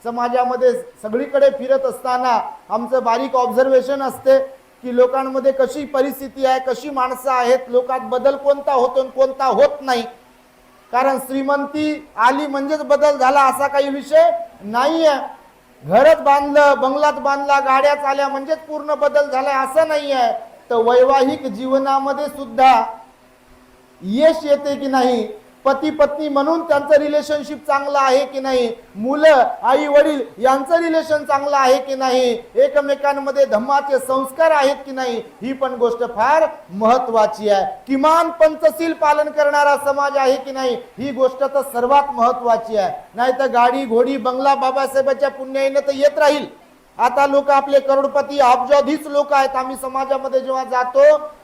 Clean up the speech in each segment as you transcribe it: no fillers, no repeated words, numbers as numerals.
समाजामध्ये सगळीकडे फिरत असताना आमचं बारीक ऑब्झर्वेशन असते की लोकांमध्ये कशी परिस्थिती आहे, कशी माणसं आहेत, लोकात बदल कोणता होतो आणि कोणता होत नाही. कारण श्रीमंती आली म्हणजेच बदल झाला असा काही विषय नाहीये. घरच बांधलं, बंगलात बांधला, गाड्याच आल्या म्हणजेच पूर्ण बदल झालाय असं नाहीये. तर वैवाहिक जीवनामध्ये सुद्धा यश येते की नाही, पती पत्नी म्हणून त्यांचं रिलेशनशिप चांगलं आहे की नाही, मुलं आई वडील यांचं रिलेशन चांगलं आहे की नाही, एकमेकांमध्ये धम्माचे संस्कार आहेत की नाही, ही पण गोष्ट फार महत्वाची आहे. किमान पंचशील पालन करणारा समाज आहे की नाही, ही गोष्ट तर सर्वात महत्वाची आहे. नाही तर गाडी घोडी बंगला बाबासाहेबांच्या पुण्याईनं तर येत राहील. आता लोक आपले करोडपती अब्जाधीश लोक आहेत. आम्ही समाजामध्ये जेव्हा जातो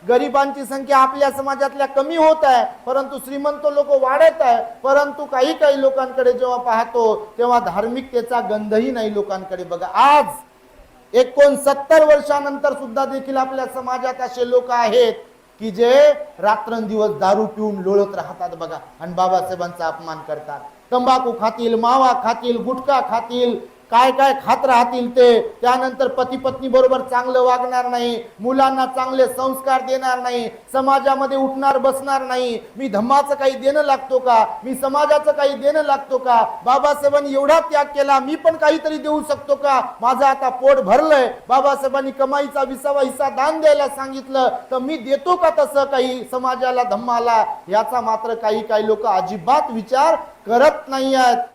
गरिबांची संख्या आपल्या समाजातल्या कमी होत आहे, परंतु श्रीमंत लोक वाढत आहे. परंतु काही काही लोकांकडे जेव्हा पाहतो तेव्हा धार्मिकतेचा गंधही नाही लोकांकडे. बघा आज 69 वर्षानंतर सुद्धा देखील आपल्या समाजात असे लोक आहेत की जे रात्रंदिवस दारू पिऊन लोळत राहतात बघा आणि बाबासाहेबांचा अपमान करतात. तंबाखू खातील, मावा खातील, गुटखा खातील, काय काय खात राहतील ते. त्यानंतर पती पत्नी बरोबर चांगलं वागणार नाही, मुलांना चांगले संस्कार देणार नाही, समाजामध्ये उठणार बसणार नाही. मी धम्माचं काही देणं लागतो का, मी समाजाचं काही देणं लागतो का, बाबासाहेबांनी एवढा त्याग केला मी पण काहीतरी देऊ शकतो का, माझं आता पोट भरलंय, बाबासाहेबांनी कमाईचा 20वा हिस्सा दान द्यायला सांगितलं तर मी देतो का तसं काही समाजाला धम्माला. याचा मात्र काही काही लोक अजिबात विचार करत नाही आहेत.